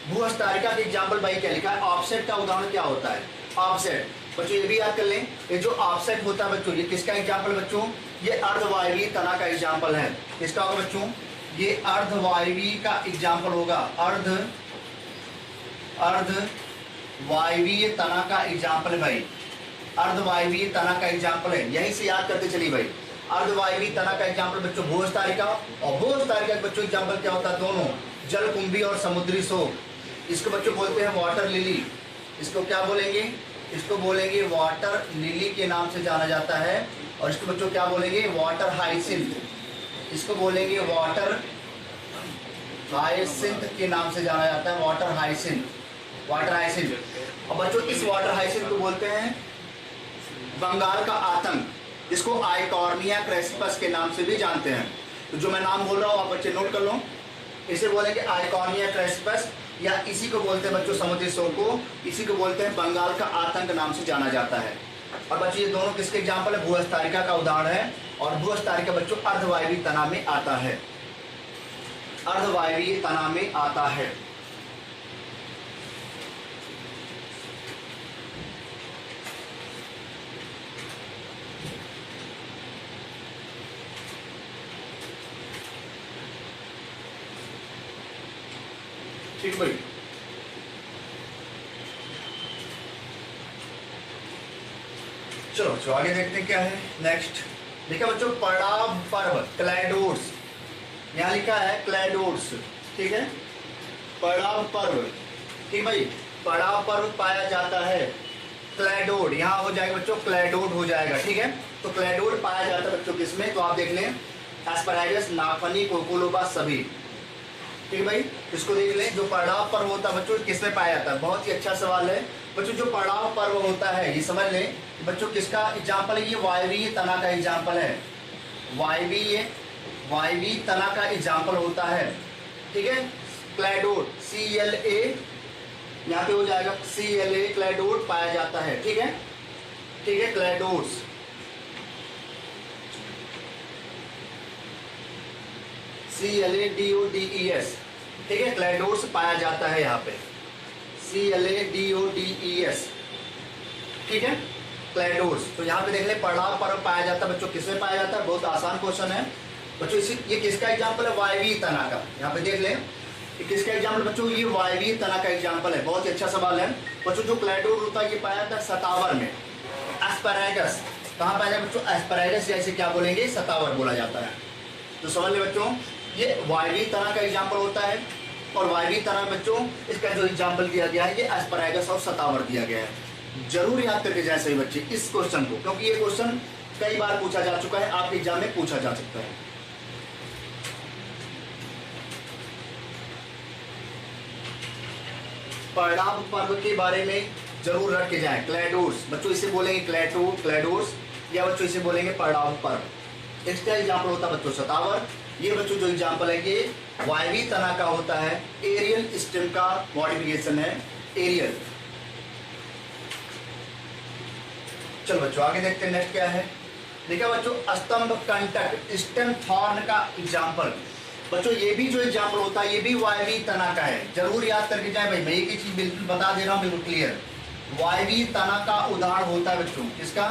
भूअस्तारिका के एग्जाम्पल भाई क्या लिखा है? ऑफसेट का उदाहरण क्या होता है? ऑफसेट। बच्चों ये भी याद कर लें, ये जो ऑफसेट होता है बच्चों, ये किसका एग्जाम्पल बच्चों? ये अर्धवायवीय तना का एग्जाम्पल है। किसका होगा बच्चों? ये अर्धवायवीय का एग्जाम्पल होगा, अर्धवायवीय तना का एग्जाम्पल है भाई, अर्धवायवीय तना का एग्जाम्पल है। यहीं से याद करते चलिए भाई, अर्धवायवीय तना का एग्जाम्पल बच्चों भूअस्तारिका। और भूअस्तारिका बच्चों एग्जाम्पल क्या होता है? दोनों, जलकुंभी और समुद्री शोक। इसको बच्चों बोलते हैं वाटर लिली। इसको क्या बोलेंगे? इसको बोलेंगे वाटर लिली के नाम से जाना जाता है। और इसको बच्चों क्या बोलेंगे? Water hyacinth. इसको बोलेंगे वाटर हाइसिंथ के नाम से जाना जाता है, वाटर हाइसिंथ, वाटर हाइसिंथ। और बच्चों इस वाटर हाइसिंथ को बोलते हैं बंगाल का आतंक, जिसको आइकॉर्निया क्रेसिपस के नाम से भी जानते हैं। तो जो मैं नाम बोल रहा हूँ आप बच्चे नोट कर लो। इसे बोलेंगे आइकॉर्निया क्रेसिपस, या इसी को बोलते हैं बच्चों समुद्री शोक को, इसी को बोलते हैं बंगाल का आतंक नाम से जाना जाता है। और बच्चों ये दोनों किसके एग्जाम्पल है? भूअस्तारिका का उदाहरण है। और भूअस्तारिका बच्चों अर्धवायवीय तना में आता है, अर्धवायवीय तना में आता है। ठीक भाई, चलो आगे देखते हैं क्या है नेक्स्ट। देखा बच्चों, पड़ाव पर्व, क्लैडोड्स। यहाँ लिखा है क्लैडोड्स, ठीक है, पड़ाव पर्व। ठीक भाई, पड़ाव पर्व पाया जाता है, क्लैडोड यहाँ हो जाएगा बच्चों, क्लैडोड हो जाएगा। ठीक है, तो क्लैडोड पाया जाता है बच्चों किसमें? तो आप देख लें, एस्पैरागस, नाफनी, कोकोलोबा, सभी। ठीक है भाई, इसको देख लें। जो परिणाम पर्व होता है बच्चों किसमें पाया जाता है? बहुत ही अच्छा सवाल है बच्चों। जो परिणाम पर्व होता है ये समझ लें बच्चों किसका एग्जाम्पल है? ये वायवीय तना का एग्जाम्पल है। वायवीय तना का एग्जाम्पल होता है। ठीक है, क्लैडोड CLA यहाँ पे हो जाएगा CLA क्लैडोड पाया जाता है। ठीक है, ठीक है, क्लैडोड्स CLADODES। ठीक है, क्लैडोड्स पाया जाता है यहाँ पे CLADODES। ठीक है, क्लैडोड्स। तो यहाँ पे देख ले परिणाम पर्व पाया जाता है बच्चों किसमें पाया जाता है? बहुत आसान क्वेश्चन है बच्चों। इसी ये किसका एग्जाम्पल है? वायवीय तना का। यहाँ पे देख लें ये किसका एग्जाम्पल बच्चों? ये वायवीय तना का एग्जाम्पल है। बहुत ही अच्छा सवाल है बच्चों। जो क्लैडोड होता है ये पाया जाता है सतावर में। एस्पैरागस कहाँ पाया जाता है बच्चों? एस्पैरागस या इसे क्या बोलेंगे? सतावर बोला जाता है। तो समझ ले बच्चों ये वायवीय तना का एग्जाम्पल होता है। और वायवीय तना बच्चों इसका जो एग्जाम्पल दिया गया है ये एस्पैरागस और सतावर दिया गया है। जरूर याद करके जाए सही बच्चे इस क्वेश्चन को, क्योंकि ये क्वेश्चन कई बार पूछा जा चुका है, आपके एग्जाम में पूछा जा सकता है। परिणाम पर्व के बारे में जरूर रख के जाए। क्लैडोड्स बच्चों इसे बोलेंगे क्लैडोड्स या बच्चों इसे बोलेंगे परिणाम पर्व। इसका एग्जाम्पल होता है बच्चों सतावर। ये बच्चों जो एग्जाम्पल है ये वायवीय तना का होता है। एरियल स्टेम का मॉडिफिकेशन है एरियल। चलो बच्चों आगे देखते हैं नेक्स्ट क्या है। देखिए बच्चों स्तंभ कंटक स्टेम थॉर्न का एग्जाम्पल। बच्चों ये भी जो एग्जाम्पल होता है ये भी वायवीय तना का है। जरूर याद करके जाए भाई, मैं एक ही चीज बिल्कुल बता दे रहा हूँ बिल्कुल क्लियर। वायवीय तना का उदाहरण होता है बच्चों किसका?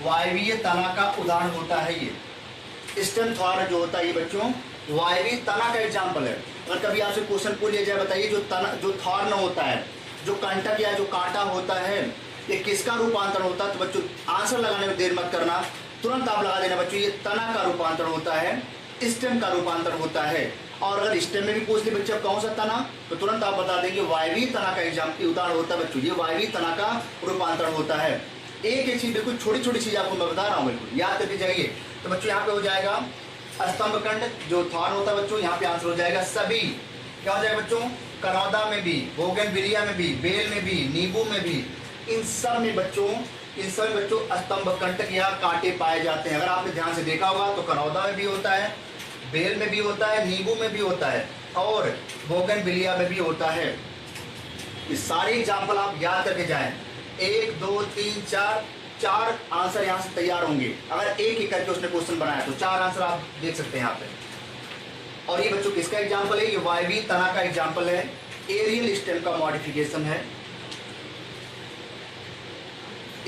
वायवीय तना का उदाहरण होता है ये स्टेम थॉर्न जो होता है ये बच्चों वायवीय तना का एग्जाम्पल है। अगर कभी आपसे क्वेश्चन पूछ लिया जाए बताइए जो थॉर्न होता है, जो कंटक या जो कांटा होता है ये किसका रूपांतरण होता है? तो बच्चों आंसर लगाने में देर मत करना, तुरंत आप लगा देना बच्चों। ये तना का रूपांतरण होता है, स्टेम का रूपांतरण होता है। और अगर स्टेम में भी पूछ ले बच्चे कौन सा तना, तो तुरंत आप बता देंगे वायवीय तना का एग्जाम्पल उदाहरण होता है बच्चों। ये वायवीय तना का रूपांतरण होता है। एक एक चीज बिल्कुल छोटी छोटी चीज आपको मैं बता रहा हूँ, बिल्कुल याद करके जाइए। तो बच्चों यहाँ पे हो जाएगा स्तंभकंड जो थॉर्न होता है बच्चों, यहाँ पे आंसर हो जाएगा सभी। क्या हो जाएगा बच्चों? करौदा में भी, बोगनविलिया में भी, बेल में भी, नींबू में भी, इन सब में बच्चों स्तंभकंटक या कांटे पाए जाते हैं। अगर आपने ध्यान से देखा होगा तो करौदा में भी होता है, बेल में भी होता है, नींबू में भी होता है और बोगनविलिया में भी होता है। ये सारे एग्जाम्पल आप याद करके जाएं। 1 2 3 4 आंसर यहाँ से तैयार होंगे। अगर एक ही करके उसने क्वेश्चन बनाया तो 4 आंसर आप देख सकते हैं यहाँ पे। और ये बच्चों किसका एग्जाम्पल है? ये वायवीय तना का एग्जाम्पल है। एरियल स्टेम का मॉडिफिकेशन है।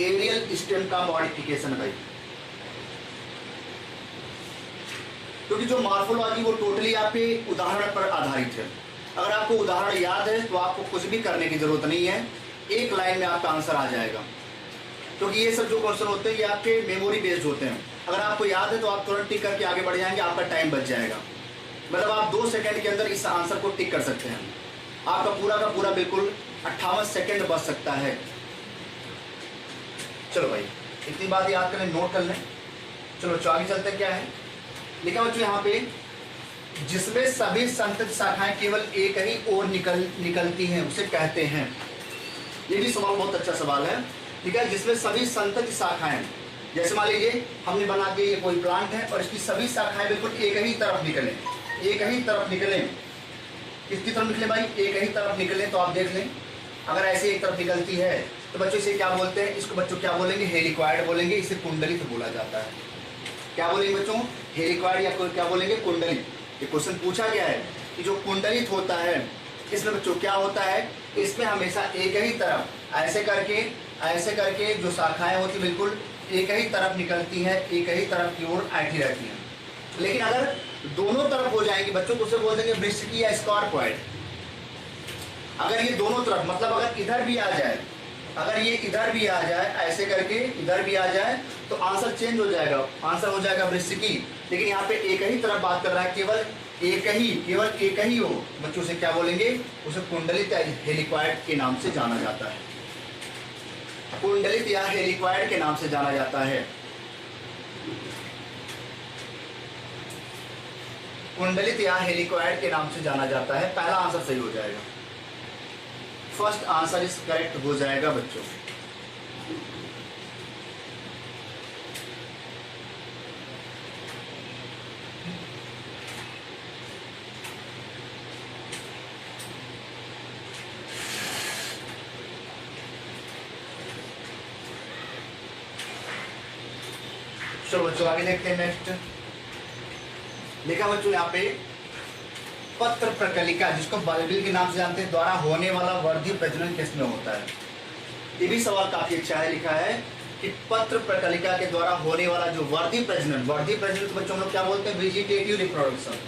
एरियल स्टेम का मॉडिफिकेशन है भाई, क्योंकि जो मॉर्फोलॉजी वो टोटली आपके उदाहरण पर आधारित है। अगर आपको उदाहरण याद है तो आपको कुछ भी करने की जरूरत नहीं है, एक लाइन में आपका आंसर आ जाएगा। क्योंकि ये सब जो क्वेश्चन होते हैं ये आपके मेमोरी बेस्ड होते हैं। अगर आपको याद है तो आप तुरंत टिक करके आगे बढ़ जाएंगे, आपका टाइम बच जाएगा। मतलब आप 2 सेकंड के अंदर इस आंसर को टिक कर सकते हैं। आपका पूरा का पूरा बिल्कुल 58 सेकंड बच सकता है। चलो भाई इतनी बात याद कर लें, नोट कर लें। चलो आगे चलते हैं। क्या है लिखा बच्चों यहाँ पे? जिसमें सभी संतति शाखाएं केवल एक ही ओर निकलती हैं उसे कहते हैं। ये भी सवाल बहुत अच्छा सवाल है। ठीक है, जिसमें सभी संतति शाखाएं, जैसे मान लीजिए हमने बना दिया ये कोई प्लांट है और इसकी सभी शाखाएं बिल्कुल एक ही तरफ निकलें, एक ही तरफ निकलें। किसकी तरफ निकले भाई? एक ही तरफ निकलें। तो आप देख लें अगर ऐसे एक तरफ निकलती है तो बच्चों इसे क्या बोलते हैं? इसको बच्चों क्या बोलेंगे? हेलिक्वाइड बोलेंगे। इसे कुंडलित बोला जाता है। क्या बोलेंगे बच्चों? हेलिक्वाइड या क्या बोलेंगे? कुंडलित। ये क्वेश्चन पूछा गया है कि जो कुंडलित होता है इसमें बच्चों क्या होता है? इसमें हमेशा एक ही तरफ ऐसे करके जो शाखाएं होती बिल्कुल एक ही तरफ निकलती हैं, एक ही तरफ की ओर ऐठी रहती हैं। लेकिन अगर दोनों तरफ हो जाएंगी बच्चों तो उसे बोल देंगे वृश्चिकी या स्कॉर्पॉइड। अगर ये दोनों तरफ मतलब अगर इधर भी आ जाए, अगर ये इधर भी आ जाए, ऐसे करके इधर भी आ जाए तो आंसर चेंज हो जाएगा, आंसर हो जाएगा वृश्चिकी। लेकिन यहाँ पे एक ही तरफ बात कर रहा है, केवल एक ही हो बच्चों से क्या बोलेंगे? उसे कुंडलित या हेलिक्वाइड के नाम से जाना जाता है। कुंडलित या हेलिक्वाइड के नाम से जाना जाता है। कुंडलित या हेलिकॉइड के नाम से जाना जाता है। पहला आंसर सही हो जाएगा, फर्स्ट आंसर इज करेक्ट हो जाएगा बच्चों। चलो बच्चों आगे देखते हैं। नेक्स्ट लिखा बच्चों यहाँ पे पत्र प्रकलिका, जिसको बल्बिल के नाम से जानते हैं, द्वारा होने वाला वर्धी प्रजनन किसमें होता है। ये भी सवाल काफी अच्छा है। लिखा है कि पत्र प्रकलिका के द्वारा होने वाला जो वर्धी प्रजनन तो बच्चों हम लोग क्या बोलते हैं, वेजिटेटिव रिप्रोडक्शन।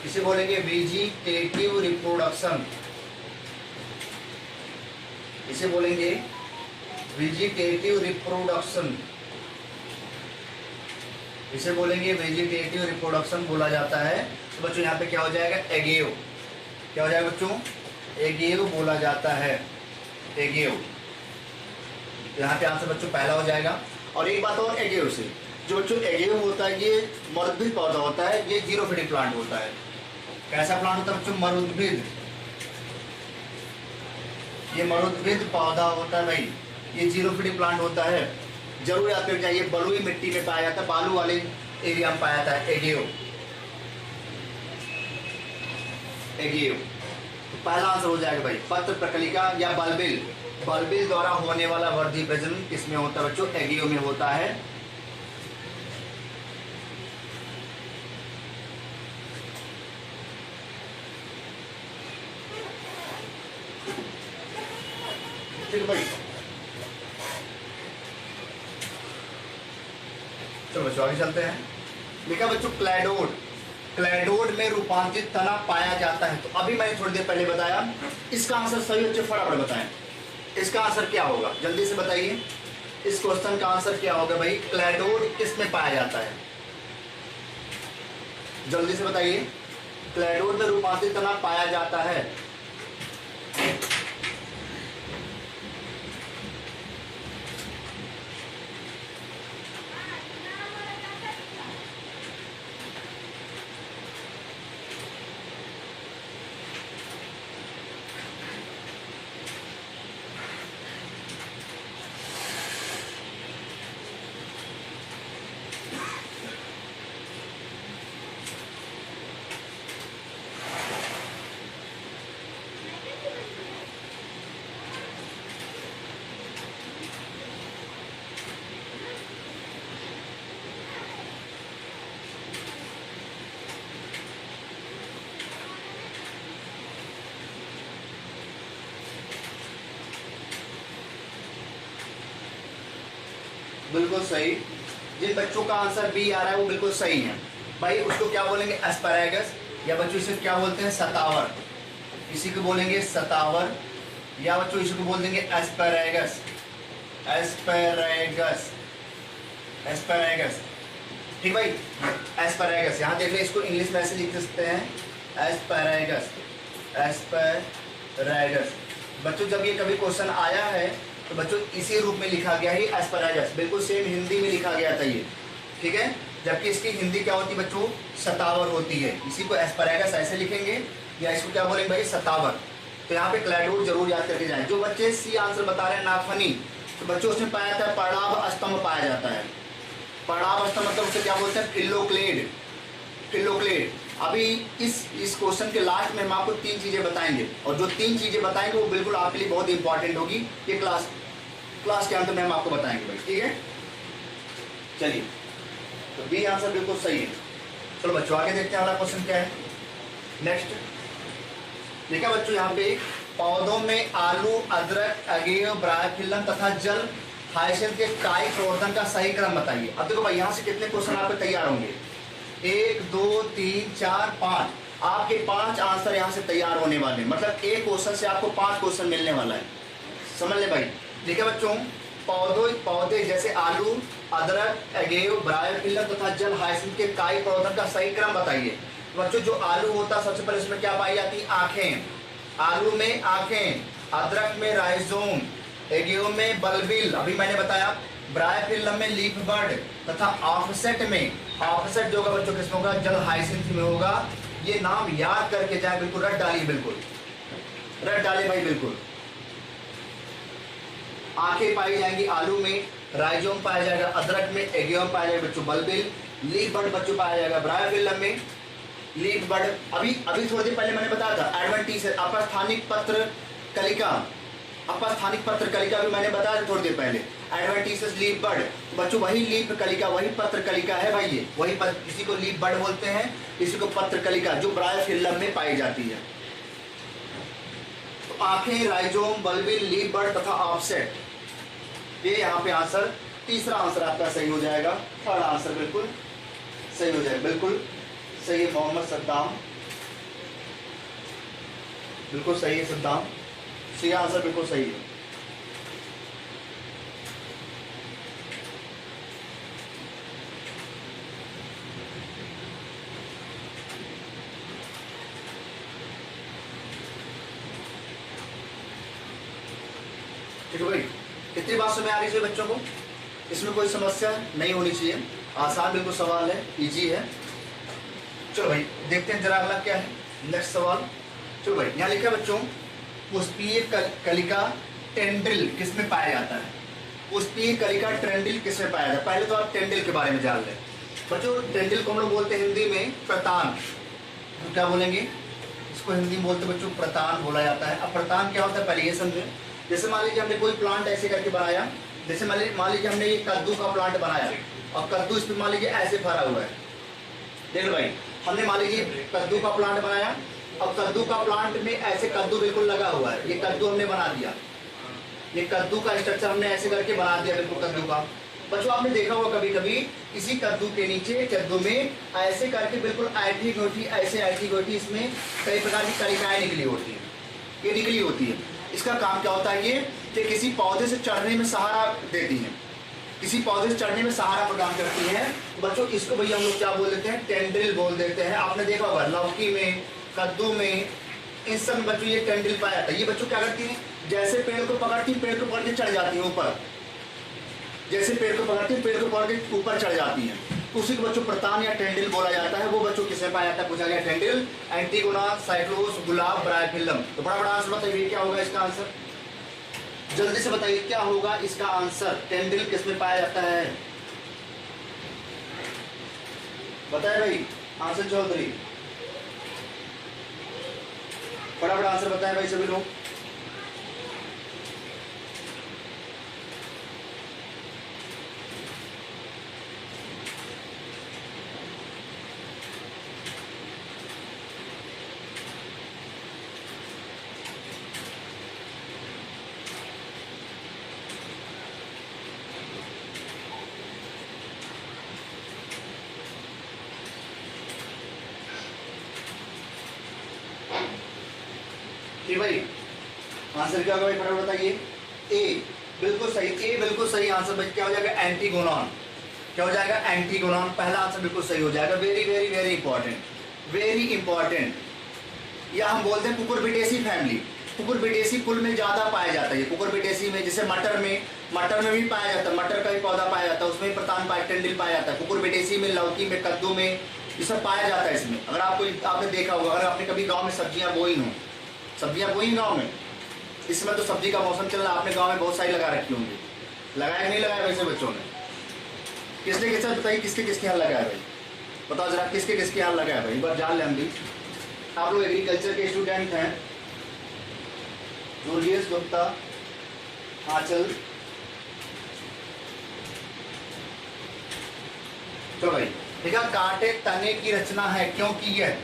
इसे बोलेंगे वेजिटेटिव रिप्रोडक्शन, इसे बोलेंगे वेजिटेटिव रिप्रोडक्शन, इसे बोलेंगे वेजिटेटिव रिप्रोडक्शन बोला जाता है। तो बच्चों यहाँ पे क्या हो जाएगा, एगेव। क्या हो जाएगा बच्चों, एगेव बोला जाता है, एगेव। तो यहाँ पे आंसर बच्चों पहला हो जाएगा। और एक बात और, एगेव से जो बच्चों एगेव होता है ये मरुद्भिद पौधा होता है, ये जीरोफिटिक प्लांट होता है। कैसा प्लांट होता है बच्चों, मरुद्भिद, ये मरुद्भिद पौधा होता है भाई, ये जीरोफिटिक प्लांट होता है। जरूर याद करके चाहिए, बलुई मिट्टी में पाया जाता है, बालू वाले एरिया में पाया जाता है एगेव, एगेव। तो पहला आंसर हो जाएगा भाई पत्र प्रकलिका या बल्बिल, बल्बिल द्वारा होने वाला वर्धी प्रजनन किसमें होता है बच्चों, एगेव में होता है। ठीक भाई, चलो बच्चों आगे चलते हैं। लिखा बच्चों क्लैडोड, क्लैडोड में रूपांतरित तना पाया जाता है। तो अभी मैंने थोड़ी देर पहले बताया, इसका आंसर सही बच्चों फटाफट बताएं। इसका आंसर क्या होगा, जल्दी से बताइए। इस क्वेश्चन का आंसर क्या होगा भाई, क्लैडोड किस में पाया जाता है, जल्दी से बताइए। क्लैडोड में रूपांतरित तना पाया जाता है। बिल्कुल सही, जिन बच्चों का आंसर बी आ रहा है वो बिल्कुल सही है भाई। उसको क्या बोलेंगे, एस्पैरागस, या बच्चों इसे क्या बोलते हैं, सतावर। इसी को बोलेंगे सतावर, या बच्चों इसी को बोल देंगे एस्पैरागस, एस्पैरागस, एस्पैरागस। ठीक भाई, एस्पैरागस। यहाँ देख ले, इसको इंग्लिश में ऐसे लिख सकते हैं, एस्पैरागस, एस्पैरागस। बच्चों जब ये कभी क्वेश्चन आया है तो बच्चों इसी रूप में लिखा गया है एस्पैरागस, बिल्कुल सेम हिंदी में लिखा गया था ये, ठीक है। जबकि इसकी हिंदी क्या होती है बच्चों, सतावर होती है। इसी को एस्पैरागस ऐसे लिखेंगे, या इसको क्या बोलेंगे भाई, सतावर। तो यहाँ पे क्लैडोड जरूर याद करके जाए। जो बच्चे सी आंसर बता रहे हैं नाफनी, तो बच्चों उसमें पाया जाता है पर्णाभ स्तंभ पाया जाता है। पर्णाभ स्तंभ मतलब उसे क्या बोलते हैं, फिल्लोक्लेड, फिल्लोक्लेड। अभी इस क्वेश्चन के लास्ट में हम आपको 3 चीजें बताएंगे, और जो 3 चीजें बताएंगे वो बिल्कुल आपके लिए बहुत इंपॉर्टेंट होगी। ये क्लास के अंत में हम आपको बताएंगे भाई, ठीक है। चलिए, तो बी आंसर बिल्कुल सही है। चलो बच्चों आगे देखते हैं अगला क्वेश्चन क्या है। नेक्स्ट देखा बच्चों, यहाँ पे पौधों में आलू, अदरक, अगेव, ब्रायोफिल्लम तथा जल हाइसिंथ के काई प्रवर्धन का सही क्रम बताइए। अब देखो भाई, यहाँ से कितने क्वेश्चन आपके तैयार होंगे, 1 2 3 4 5, आपके 5 आंसर यहाँ से तैयार होने वाले हैं। मतलब एक क्वेश्चन से आपको 5 क्वेश्चन मिलने वाला है, समझ ले भाई। ठीक है बच्चों, पौधे जैसे आलू, अदरक, अगेव, ब्रायोफिल्लम तथा जल हाइसिंथ के काई प्रवर्धन का सही क्रम बताइए। बच्चों जो आलू होता है, सबसे पहले इसमें क्या पाई जाती है, आंखें, आलू में आंखें, अदरक में राइजोम, एगेव में बल्बिल, अभी मैंने बताया, ब्रायोफिल्लम में लीफ बड तथा ऑफसेट में ऑपोजिट जो होगा बच्चों किसमें होगा, जल हाइसिंथ में होगा। ये नाम याद करके जाए, बिल्कुल रट डालिए, बिल्कुल रट डालिए भाई, बिल्कुल। आंखें पाई जाएंगी आलू में, राइजोम पाया जाएगा अदरक में, एगियम पाया जाएगा बच्चों बल्बिल, लीफ बड बच्चों पाया जाएगा ब्रायोफिलम में, लीफ बड। अभी थोड़ी देर पहले मैंने बताया था एडवेंटिस अपस्थानिक पत्र कलिका, अपस्थानिक पत्र कलिका भी मैंने बताया था थोड़ी देर पहले। एडवेंटिस लीफ बड बच्चों वही लीफ कलिका, वही पत्र कलिका है भाई, ये वही किसी को लीफ बड बोलते हैं, किसी को पत्र कलिका, जो ब्रायोफिलम में पाई जाती है। तो आंखें, राइजोम, बल्बिल, लीफ बड तथा ऑफसेट, ये यहाँ पे आंसर, तीसरा आंसर आपका सही हो जाएगा। थर्ड आंसर बिल्कुल सही हो जाएगा, बिल्कुल सही है मोहम्मद सद्दाम, बिल्कुल सही है सद्दाम, सही आंसर बिल्कुल सही है। ठीक है भाई, कितनी बात समझ आ रही है बच्चों को? इसमें कोई समस्या नहीं होनी चाहिए, आसान बिल्कुल सवाल है, इजी है। चलो भाई देखते हैं जरा अगला क्या है, नेक्स्ट सवाल। चलो भाई यहाँ लिखा है बच्चों, पुष्पीय कलिका टेंड्रिल किसमें पाया जाता है? पुष्पीय कलिका टेंड्रिल किसमें पाया जाता है? पहले तो आप टेंड्रिल के बारे में जान लें बच्चों। टेंड्रिल को हम लोग बोलते हैं हिंदी में प्रतान, तो क्या बोलेंगे इसको? हिंदी में बोलते बच्चों प्रतान बोला जाता है। अब प्रतान क्या होता है पहले ये समझें। जैसे मान लीजिए हमने कोई प्लांट ऐसे करके बनाया, जैसे मान लीजिए हमने ये कद्दू का प्लांट बनाया और कद्दू इस पर मान लीजिए ऐसे फरा हुआ है। देख लो भाई, हमने मान लीजिए कद्दू का प्लांट बनाया और कद्दू का प्लांट में ऐसे कद्दू बिल्कुल लगा हुआ है, ये कद्दू हमने बना दिया, ये कद्दू का स्ट्रक्चर हमने ऐसे करके बना दिया बिल्कुल कद्दू का। बच्चों आपने देखा होगा कभी कभी इसी कद्दू के नीचे कद्दू में ऐसे करके बिल्कुल ऐठी गोटी, ऐसे ऐठी गोटी, इसमें कई प्रकार की कलिकाएं निकली होती है, ये निकली होती है। इसका काम क्या होता है ये, कि किसी पौधे से चढ़ने में सहारा देती है, किसी पौधे से चढ़ने में सहारा प्रदान करती है। बच्चों इसको भैया हम लोग क्या बोल देते हैं? टेंड्रिल बोल देते हैं। आपने देखा होगा लौकी में, कद्दू में, इन सब बच्चों ये टेंड्रिल पाया जाता है। ये बच्चों क्या करती है, जैसे पेड़ को पकड़ती, पेड़ को पकड़ के चढ़ जाती है ऊपर, जैसे पेड़ को पकड़ती, पेड़ को पकड़ के ऊपर चढ़ जाती है, तो उसी को बच्चों प्रतान या टेंड्रिल बोला जाता है। वो बच्चों किसमें पाया जाता है? पूछा गया टेंड्रिल, एंटीगोना, साइक्लोस, गुलाब, ब्रायोफिलम। तो बड़ा बड़ा आंसर बताइए क्या होगा इसका आंसर, जल्दी से बताइए क्या होगा इसका आंसर। टेंड्रिल किसमें पाया जाता है? बताए भाई आंसर चौधरी, बड़ा बड़ा आंसर बताए भाई सभी लोग। ठीक भाई आंसर क्या होगा भाई फटाफट बताइए। ए बिल्कुल सही, ए बिल्कुल सही आंसर भाई। क्या हो जाएगा? एंटीगोनॉन। क्या हो जाएगा? एंटीगोनॉन। पहला आंसर बिल्कुल सही हो जाएगा। Very very very important, very important. या हम बोलते हैं कुकुरबिटेसी फैमिली। कुकुरबिटेसी कुल में ज्यादा पाया जाता है। कुकुरबिटेसी में जैसे मटर में भी पाया जाता है, मटर का भी पौधा पाया जाता है, उसमें प्रतान पाया, टेंड्रिल पाया जाता है। कुकुरबिटेसी में, लौकी में, कद्दू में, ये सब पाया जाता है इसमें। अगर आपने देखा होगा, अगर आपने कभी गाँव में सब्जियां बोई हो, सब्जियां बोई गांव में, इस समय तो सब्जी का मौसम चल रहा है, आपने गांव में बहुत सारी लगा रखी होंगी, लगाया नहीं लगाया वैसे बच्चों ने? किसने किसने बताइए किसके किसके यहाँ लगाया भाई? बताओ जरा किसके किसके यहाँ लगाया भाई, एक बार जान लें हम भी। आप लोग एग्रीकल्चर के स्टूडेंट हैं, जूलियस गुप्ता, आंचल। चलो भाई ठीक है, कांटे तने की रचना है क्योंकि यह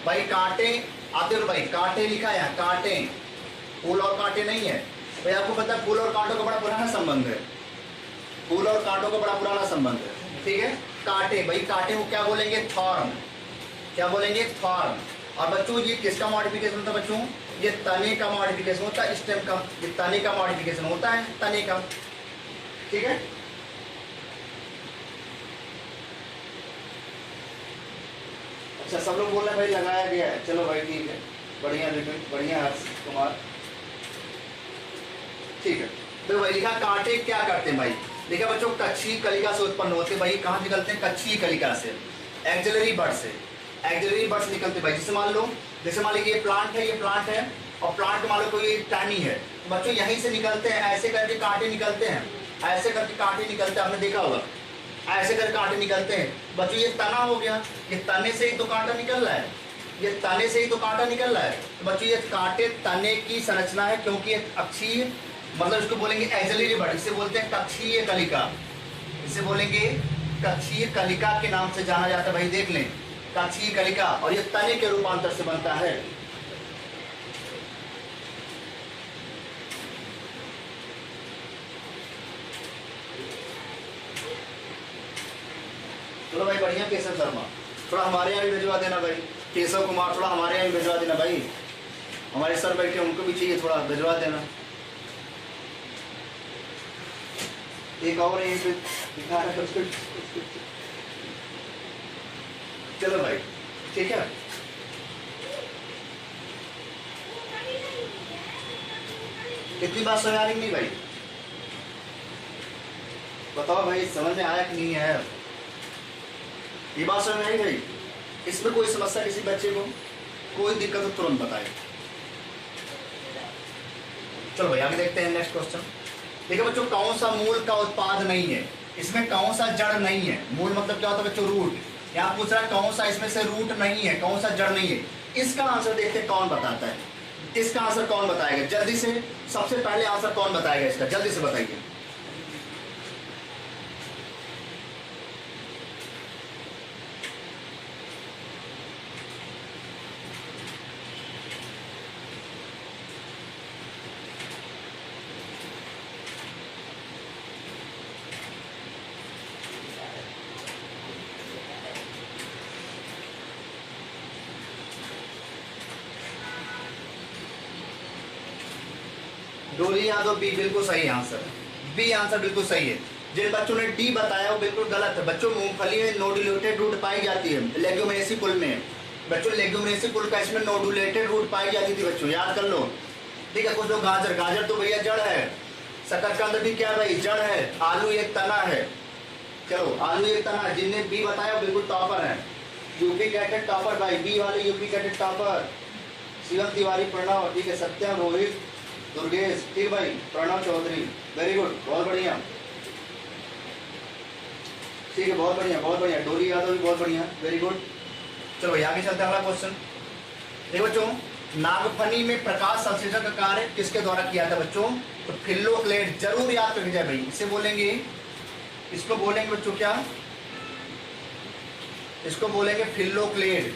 भाई कांटे, आदिल भाई कांटे लिखा है यहाँ, कांटे, फूल और कांटे नहीं है भाई। आपको पता है फूल और कांटों का बड़ा पुराना संबंध है, फूल और कांटों का बड़ा पुराना संबंध है। ठीक है, कांटे भाई, कांटे को क्या बोलेंगे? थॉर्न। क्या बोलेंगे? थॉर्न। और बच्चों ये किसका मॉडिफिकेशन होता है बच्चों? ये तने का मॉडिफिकेशन होता है, स्टेम का, ये तने का मॉडिफिकेशन होता है, तने का। ठीक है, अच्छा सब लोग बोल रहे हैं भाई लगाया गया है। चलो भाई ठीक है, बढ़िया विपिन, बढ़िया हर्ष कुमार। ठीक है, तो भाई लिखा कांटे क्या करते हैं भाई? देखिए बच्चों, कक्षीय कलिका से उत्पन्न होते भाई, कहाँ निकलते हैं? कक्षीय कलिका से, एक्सिलरी बड से, एक्सिलरी बड से निकलते भाई। जैसे मान लो, जैसे मान लीजिए ये प्लांट है, ये प्लांट है, और प्लांट मान लो कोई टहनी है, तो बच्चों यहीं से निकलते हैं, ऐसे करके कांटे निकलते हैं, ऐसे करके कांटे निकलते हैं, आपने देखा होगा, ऐसे करके कांटे निकलते हैं। बच्चों ये तना हो गया, ये तने से ही तो कांटा निकल रहा है, ये तने से ही तो कांटा निकल रहा है। तो बच्चों ये कांटे तने की संरचना है, क्योंकि ये अक्षीय, मतलब इसको बोलेंगे एक्सिलरी बड, इसे बोलते हैं कक्षीय कलिका, इसे बोलेंगे कक्षीय कलिका के नाम से जाना जाता है भाई, देख लें, कक्षीय कलिका। और ये तने के रूपांतर से बनता है। चलो भाई बढ़िया। केशव शर्मा थोड़ा हमारे यहाँ भी भिजवा देना भाई, केशव कुमार थोड़ा हमारे यहाँ भी भिजवा देना भाई, हमारे सर बैठे उनको भी चाहिए, थोड़ा भिजवा देना। एक और यहीं पे दिखा रहा है। चलो भाई ठीक है। इतनी बात समझ आ रही नहीं भाई? बताओ भाई, समझ में आया कि नहीं है? ये बात समझ में आई भाई? इसमें कोई समस्या किसी बच्चे को, कोई दिक्कत हो तुरंत बताए। चलो भाई आगे देखते हैं नेक्स्ट क्वेश्चन। देखिए बच्चों, कौन सा मूल का उत्पाद नहीं है? इसमें कौन सा जड़ नहीं है? मूल मतलब क्या होता है बच्चों? रूट। यहाँ पूछ रहा है कौन सा इसमें से रूट नहीं है, कौन सा जड़ नहीं है। इसका आंसर देखते हैं कौन बताता है। इसका आंसर कौन बताएगा जल्दी से? सबसे पहले आंसर कौन बताएगा इसका? जल्दी से बताइए। डोली यादव बी बिल्कुल सही आंसर, बी आंसर बिल्कुल सही है। जिन बच्चों ने डी बताया वो बिल्कुल गलत है। बच्चों मूंगफली में नोडुलेटेड रूट पाई जाती है, लेग्यूमिनेसी कुल में। बच्चों लेग्यूमिनेसी कुल का इसमें नोडुलेटेड रूट पाई जाती थी बच्चों, याद कर लो। ठीक है। कुछ लोग गाजर, गाजर तो भैया जड़ है। शकरकंद भी क्या भाई? जड़ है। आलू एक तना है। चलो आलू एक तना है। जिनने बी बताया वो बिल्कुल टॉपर है, यूपी कैटेड टॉपर भाई, बी वाले यूपी कैटेड टॉपर। शिवम तिवारी, प्रणव, ठीक है, सत्यम, रोहित, दुर्गेश, ठीक भाई, प्रणव चौधरी, वेरी गुड, बहुत बढ़िया, ठीक है, बहुत बढ़िया, बहुत बढ़िया। डोली यादव भी बहुत बढ़िया, वेरी गुड। चलो भाई आगे चलते हैं। अगला क्वेश्चन देखो बच्चों, नागफनी में प्रकाश संश्लेषण का कार्य किसके द्वारा किया था बच्चों? तो फिल्लोक्लेड, जरूर याद रख जाए भाई। इसे बोलेंगे, इसको बोलेंगे बच्चों क्या? इसको बोलेंगे फिल्लोक्लेड।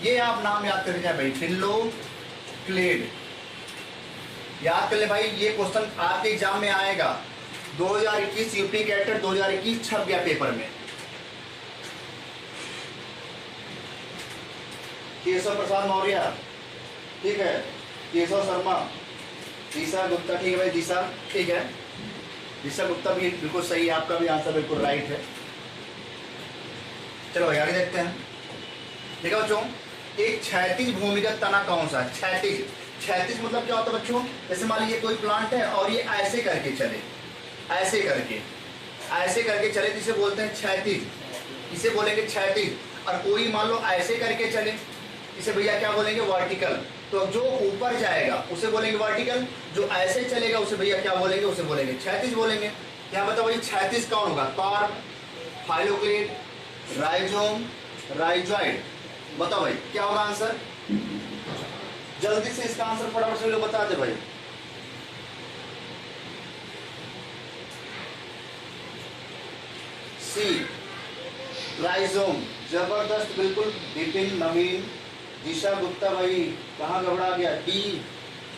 ये आप नाम याद कर जाए भाई, फिल्लोक्लेड। याद कर ले भाई, ये क्वेश्चन आपके एग्जाम में आएगा 2021 यूपी कैटेड 2021 छप गया पेपर में। केशव प्रसाद मौर्य, ठीक है, केशव शर्मा, दिशा गुप्ता, ठीक है भाई, दिशा, ठीक है, दिशा गुप्ता भी बिल्कुल सही है, आपका भी आंसर बिल्कुल राइट है। चलो आगे देखते हैं। देखो बच्चों, एक क्षैतिज भूमिगत तना कौन सा है? क्षैतिज, क्षैतिज मतलब क्या होता है बच्चों? जैसे मान लीजिए कोई प्लांट है और ये ऐसे करके चले, ऐसे करके चले, जिसे बोलते हैं क्षैतिज, इसे बोलेंगे क्षैतिज। और कोई मान लो ऐसे करके चले, इसे भैया क्या बोलेंगे? वर्टिकल। तो जो ऊपर जाएगा उसे बोलेंगे वर्टिकल, जो ऐसे चलेगा उसे भैया क्या बोलेंगे? उसे बोलेंगे क्षैतिज बोलेंगे। यहाँ बताओ भाई क्षैतिज कौन होगा? Carp, phylloclade, rhizome, rhizoid. बताओ भाई क्या होगा आंसर? जल्दी से इसका आंसर फटाफट से लोग बता दे भाई। सी, राइजोम, जबरदस्त, बिल्कुल। विपिन, नवीन, दिशा गुप्ता भाई, कहाँ घबरा गया? डी,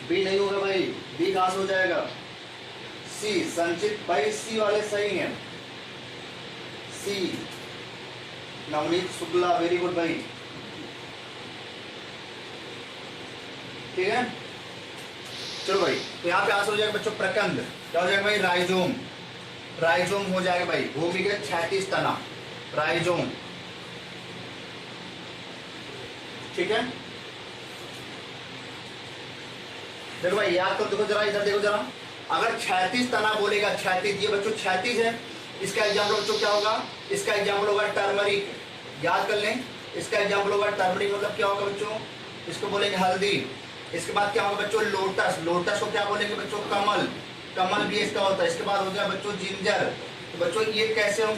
बी नहीं होगा भाई, बी कहाँ से हो जाएगा? सी, संचित भाई, सी वाले सही हैं, सी। नवनीत शुक्ला, वेरी गुड भाई, ठीक है। चलो भाई, तो यहाँ पे आंसर हो जाएगा बच्चों प्रकंद। क्या हो जाएगा भाई? राइजोम, राइजोम हो जाएगा भाई, भूमिगत क्षैतिज तना, राइजोम, ठीक है। देखो भाई याद करो, देखो जरा इधर देखो जरा, अगर क्षैतिज तना बोलेगा, क्षैतिज, ये बच्चों क्षैतिज है, इसका एग्जाम्पल बच्चों क्या होगा, इसका एग्जाम्पल होगा टर्मरिक, याद कर लें, इसका एग्जाम्पल होगा टर्मरिक, मतलब क्या होगा बच्चों, इसको बोलेंगे हल्दी। इसके बाद क्या होगा बच्चों, लोटस, लोटस को क्या बोलेंगे बच्चों, कमल, कमल भी इसका होता है। इसके बाद हो गया बच्चों जिंजर। तो बच्चों ये कैसे होंगे